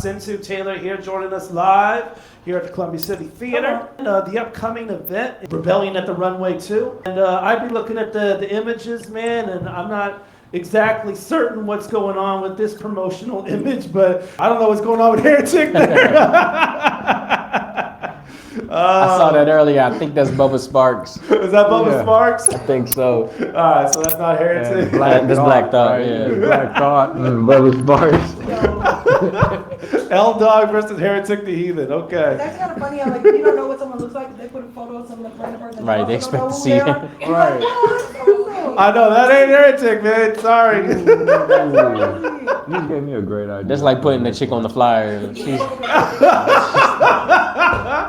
Sentu Taylor here, joining us live here at the Columbia City Theater. The upcoming event, Rebellion at the Runway 2. And I've been looking at the images, man, and I'm not exactly certain what's going on with this promotional image, but I don't know what's going on with Heretic there. I saw that earlier. I think that's Bubba Sparks. Is that Bubba Sparks? I think so. Alright, so that's not Heretic. That's Black Thought, right? Yeah. Black Thought and Bubba Sparks. L-Dog versus Heretic the Heathen. Okay. That's kind of funny how like you don't know what someone looks like. They put a photo of some random person. Right, they expect to see it. Right. I know, that ain't Heretic, man. Sorry. You gave me a great idea. That's like putting the chick on the flyer.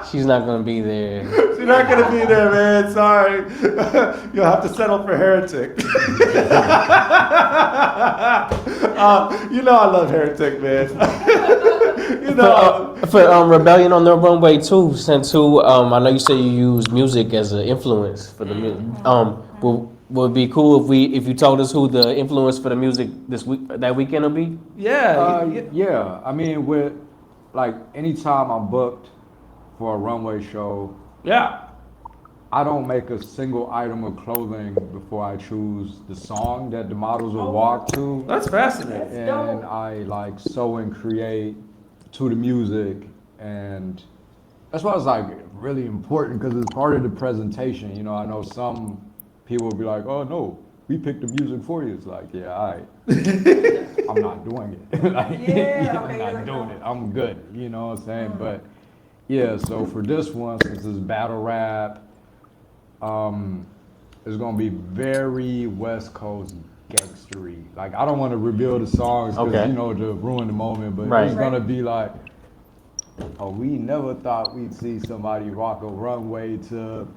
She's not gonna be there. She's not gonna be there, man. Sorry. You'll have to settle for Heretic. You know I love Heretic, man. You know. For Rebellion on the Runway 2, Sentu, I know you say you use music as an influence for the music. Would it be cool if you told us who the influence for the music that weekend will be? Yeah. Yeah. I mean, with like anytime I'm booked for a runway show, Yeah. I don't make a single item of clothing before I choose the song that the models will walk to. That's fascinating. And I like sew and create to the music, and that's why it's like really important because it's part of the presentation. You know, I know some people will be like, "Oh no, we picked the music for you." It's like, yeah, I'm not doing it. Like, I'm not doing it. I'm good. You know what I'm saying? But yeah, so for this one, since it's battle rap, it's gonna be very West Coast gangstery. Like, I don't want to reveal the songs because you know, to ruin the moment, but it's gonna be like, oh, we never thought we'd see somebody rock a runway to,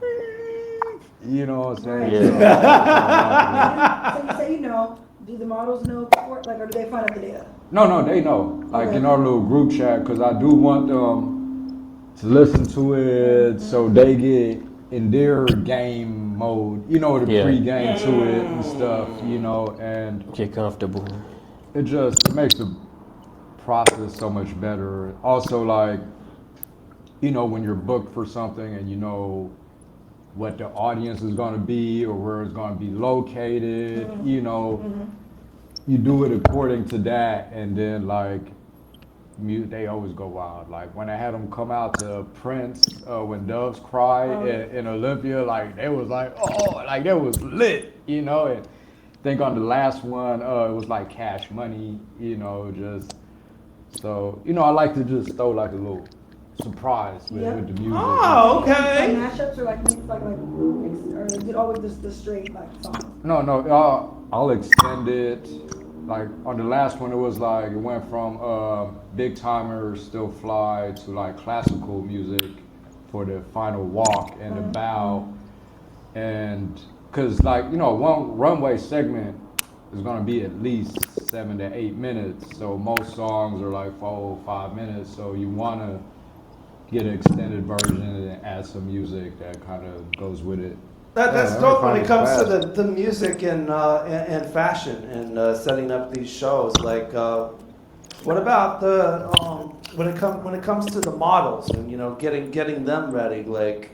you know what I'm saying? Yeah. So you say you know. Do the models know before, like, or do they find out the data? No, they know. Like in our little group chat, because I do want them to listen to it so they get in their game mode, you know, the pre-game to it and stuff, you know, and get comfortable. It makes the process so much better. Also, like, you know, when you're booked for something and you know what the audience is going to be or where it's going to be located, you know, you do it according to that, and then like they always go wild. Like when I had them come out to Prince, when Doves Cry in Olympia, like they was like, oh, like that was lit, you know. And I think on the last one, it was like Cash Money, you know, just so, you know, I like to just throw like a little surprise with the music. Oh, okay. And mashups are like mixed, or is it always just the straight like songs? No, I'll extend it. Like on the last one, it was like it went from Big Timers Still Fly to like classical music for the final walk and the bow, and because like, you know, one runway segment is gonna be at least 7 to 8 minutes. So most songs are like 4 or 5 minutes. So you wanna get an extended version and add some music that kind of goes with it. That's dope when it comes to the music and fashion and setting up these shows. Like, what about the when it comes to the models and, you know, getting them ready, like,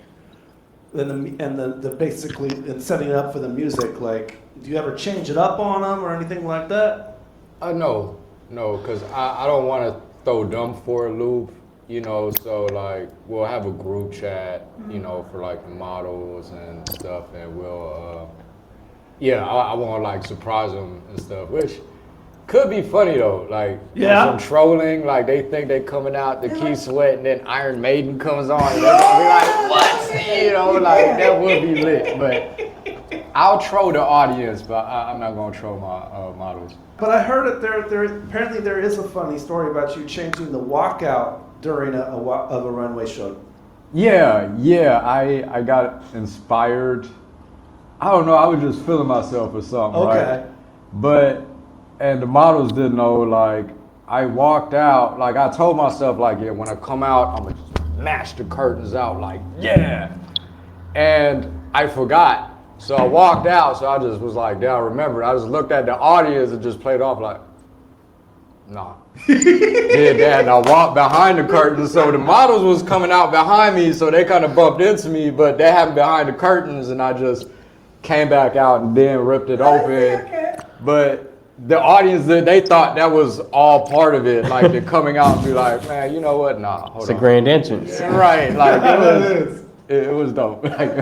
and the basically and setting it up for the music. Like, do you ever change it up on them or anything like that? No, because I don't want to throw them for a loop. You know, so like we'll have a group chat, you know, for like the models and stuff, and we'll, I want to like surprise them and stuff, which could be funny though. Like some trolling, like they think they coming out the Key Sweat, and then Iron Maiden comes on, and they're gonna be like, what? You know, like that would be lit. But I'll troll the audience, but I'm not gonna troll my models. But I heard that there apparently there is a funny story about you changing the walkout during a runway show. Yeah, I got inspired. I don't know, I was just feeling myself or something, right? But, and the models didn't know, like, I walked out, like I told myself, like, yeah, when I come out, I'm gonna just smash the curtains out, like, yeah. And I forgot. So I walked out, so I just was like, yeah, I remember. I just looked at the audience and just played off like, Nah. Did that, and I walked behind the curtains, so the models was coming out behind me, so they kind of bumped into me, but they happened behind the curtains, and I just came back out and then ripped it open. Okay. But the audience, they thought that was all part of it, like they're coming out and be like, man, you know what? Nah, hold on. It's a grand entrance. Right, like it was dope. Like,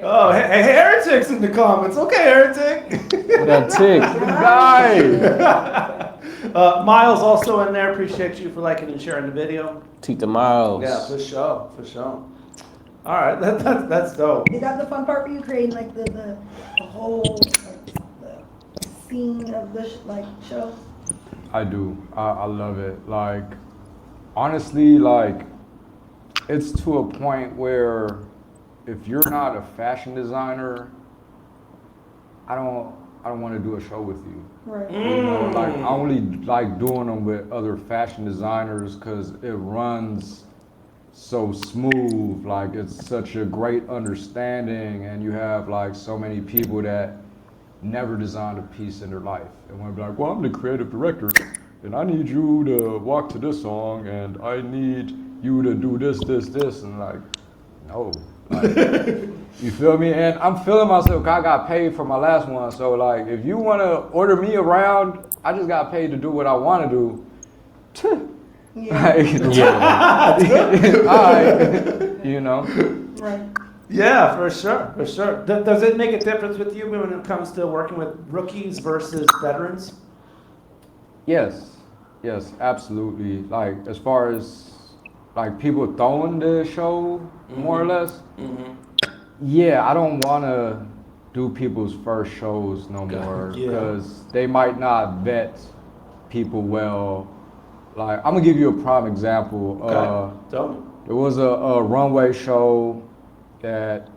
Oh, hey, heretics in the comments. Okay, heretic. What that tick? Nice. Miles also in there. Appreciate you for liking and sharing the video. Tita Miles. Yeah, for sure, for sure. All right, that's dope. Is that the fun part for you, creating like the whole like, the scene of the show? I do. I love it. Like, honestly, like, it's to a point where if you're not a fashion designer, I don't want to do a show with you. Right. You know, like, I only like doing them with other fashion designers because it runs so smooth. Like, it's such a great understanding, and you have like so many people that never designed a piece in their life and want to be like, well, I'm the creative director and I need you to walk to this song and I need you to do this, and like, no. Like, you feel me? And I'm feeling myself, 'cause I got paid for my last one. So like, if you want to order me around, I just got paid to do what I want to do. Yeah. All right. You know? Right. Yeah, for sure, for sure. Does it make a difference with you when it comes to working with rookies versus veterans? Yes, absolutely. Like, as far as like people throwing the show, more or less. Mm-hmm. Yeah, I don't want to do people's first shows no more because they might not vet people well. Like, I'm gonna give you a prime example. Tell me. There was a runway show that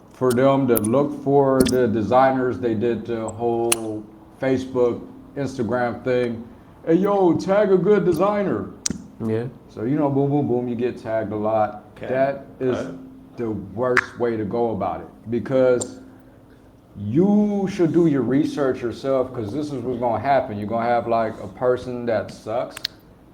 for them to look for the designers, they did the whole Facebook, Instagram thing. Hey, yo, tag a good designer. Yeah. So, you know, boom, boom, boom, you get tagged a lot. Okay. That is the worst way to go about it because you should do your research yourself because this is what's going to happen. You're going to have like a person that sucks.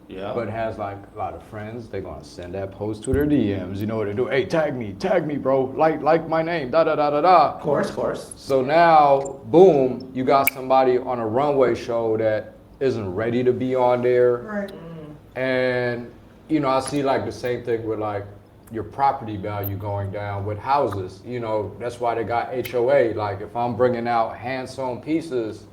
Yeah. But has like a lot of friends. They're gonna send that post to their DMs. You know what they do? Hey, tag me, bro. Like my name. Da da da da da. Of course. So now, boom, you got somebody on a runway show that isn't ready to be on there. Right. And you know, I see like the same thing with like your property value going down with houses. You know, that's why they got HOA. Like if I'm bringing out hand-sewn pieces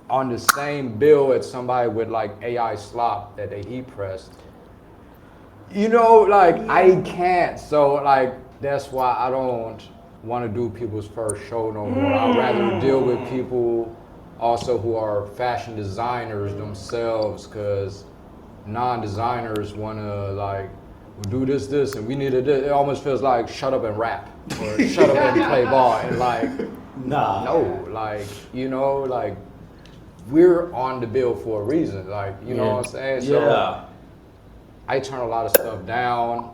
on the same bill as somebody with like AI slop that they heat pressed. You know, like I can't. So like that's why I don't want to do people's first show no more. I'd rather deal with people also who are fashion designers themselves, because non-designers want to like, we'll do this, and we need this. It almost feels like shut up and rap or shut up and play ball, and like, Nah. no, like, you know, like, we're on the bill for a reason, like, you know what I'm saying? So I turn a lot of stuff down,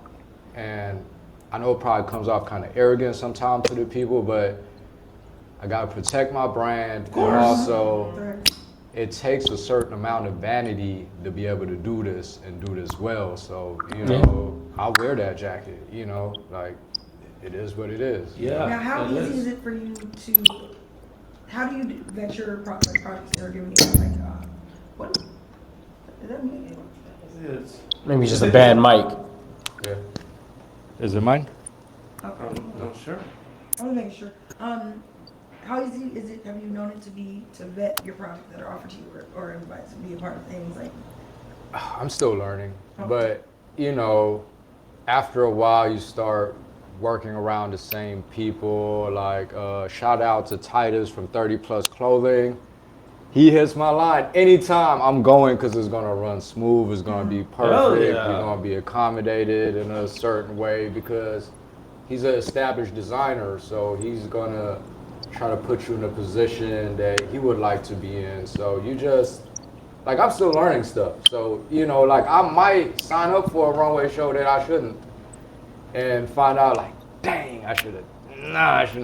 and I know it probably comes off kind of arrogant sometimes to the people, but I gotta protect my brand, and also it takes a certain amount of vanity to be able to do this and do this well. So, you know, I'll wear that jacket, you know, like, it is what it is. Yeah. Now, how easy is it for you to? How do you vet your products that are giving you like? What? Is that me? Maybe just a bad mic. Yeah. Is it mine? Okay. I'm sure. I want to make sure. How easy is it? Have you known it to be to vet your products that are offered to you, or invited to be a part of things like? I'm still learning, Okay. but you know, after a while you start working around the same people. Like shout out to Titus from 30 Plus Clothing. He hits my line anytime I'm going because it's gonna run smooth, it's gonna be perfect, you're gonna be accommodated in a certain way because he's an established designer, so he's gonna try to put you in a position that he would like to be in. So you just, like, I'm still learning stuff. So, you know, like, I might sign up for a runway show that I shouldn't and find out, like, dang, I shouldn't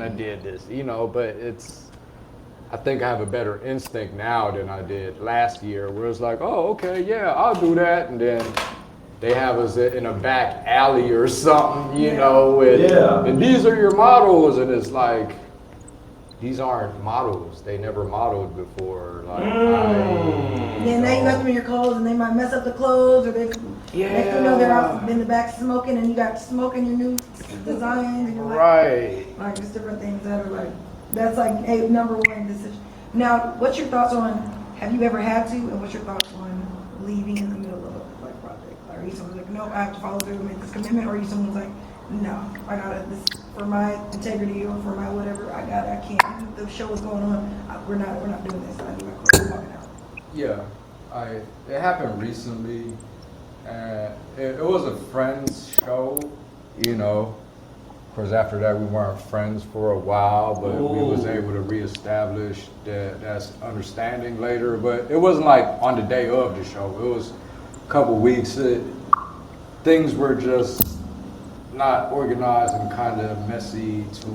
have did this, you know, but it's I think I have a better instinct now than I did last year, where it's like, oh, okay, yeah, I'll do that, and then they have us in a back alley or something, you know, and these are your models, and it's like, these aren't models. They never modeled before. Like, Yeah, now you got them in your clothes, and they might mess up the clothes, or next thing you know, they're out in the back smoking, and you got smoke in your new designs, and you're like just different things that are like, that's like a number one decision. Now, what's your thoughts on, have you ever had to, and what's your thoughts on leaving in the middle of a like project? Are you someone like, no, I have to follow through and make this commitment, or are you someone's like, no, I gotta, this for my integrity or for my whatever, I can't. The show is going on. We're not doing this. I need my clothes walking out. Yeah, it happened recently. It was a friend's show, you know. Of course, after that, we weren't friends for a while, but we was able to reestablish that's understanding later. But it wasn't like on the day of the show. It was a couple weeks. Things were just not organized and kind of messy to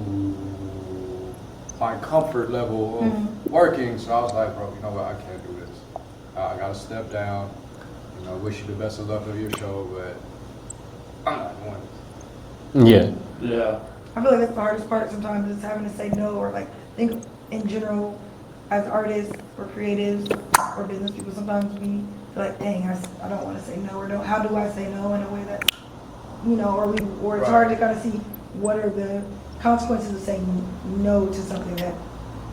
my comfort level of working. So I was like, bro, you know what? I can't do this. I gotta step down. You know, wish you the best of luck of your show, but I'm not doing this. Yeah. I feel like that's the hardest part sometimes, is having to say no, or like think in general as artists or creatives or business people. Sometimes we feel like, dang, I don't want to say no, or don't. How do I say no in a way that, you know, or it's hard to kind of see what are the consequences of saying no to something that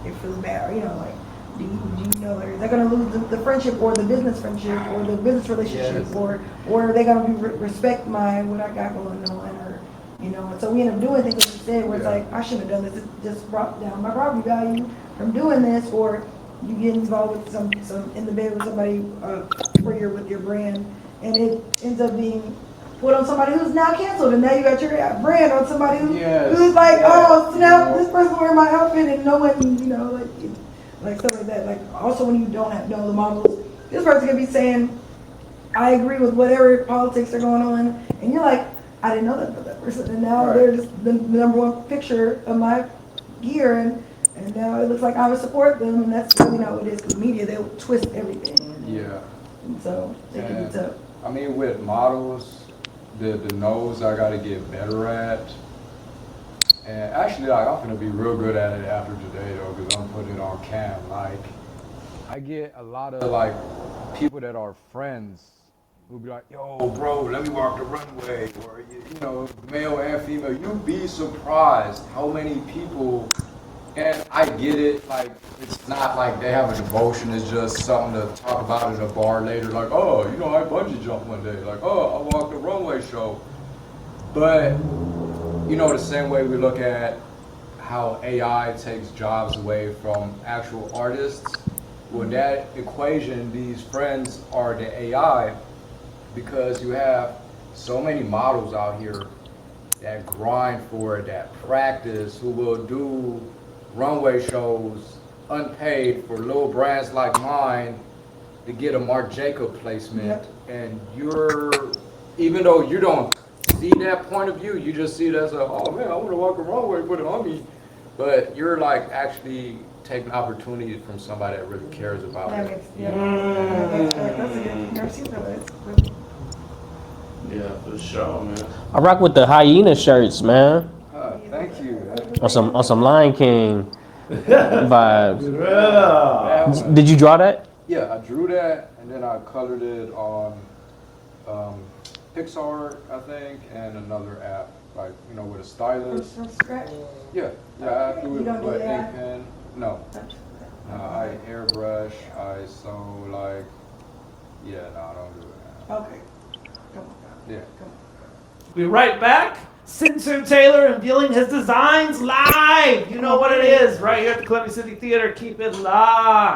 it feels bad, or, you know, like, do you know, like, is that going to lose the friendship or the business friendship or the business relationship, or are they going to respect what I got going on, or, you know, and so we end up doing things like you said, where it's like, I shouldn't have done this, it just brought down my property value from doing this, or you get involved with some in the bed with somebody with your brand, and it ends up being put on somebody who's now canceled, and now you got your brand on somebody who's like, oh, so now this person wearing my outfit, and no one, you know, like stuff like that. Like, also when you don't know the models, this person could be saying, I agree with whatever politics are going on, and you're like, I didn't know that about that person, and now they're just the number one picture of my gear, and now it looks like I would support them, and that's really not what it is, because media, they'll twist everything. Yeah. And so it can be tough. I mean, with models, the nose I gotta get better at. And actually, like, I'm gonna be real good at it after today though, because I'm putting it on cam. Like, I get a lot of like people that are friends who be like, yo, bro, let me walk the runway, or you know, male and female. You'd be surprised how many people. And I get it, like, it's not like they have a devotion, it's just something to talk about at a bar later, like, oh, you know, I bungee jumped one day, like, oh, I walked the runway show. But, you know, the same way we look at how AI takes jobs away from actual artists, well, that equation, these friends are the AI, because you have so many models out here that grind for it, that practice, who will do runway shows unpaid for little brands like mine to get a Marc Jacob placement. And even though you don't see that point of view, you just see it as oh man, I want to walk a runway, put it on me. But you're like actually taking opportunities from somebody that really cares about it. That's a good, never seen that. It's really. Yeah, for sure, man. I rock with the hyena shirts, man. Thank you. On some Lion King vibes. Yeah. Did you draw that? Yeah, I drew that, and then I colored it on Pixar, I think, and another app, like, you know, with a stylus. From scratch? Yeah, I do You it don't with do an that? ink pen. No, I airbrush, I sew, like, yeah, no, I don't do it. Okay. Come on. Yeah. Come on. We'll be right back. Sentu Taylor revealing his designs live. You know what it is, right here at the Columbia City Theater. Keep it live.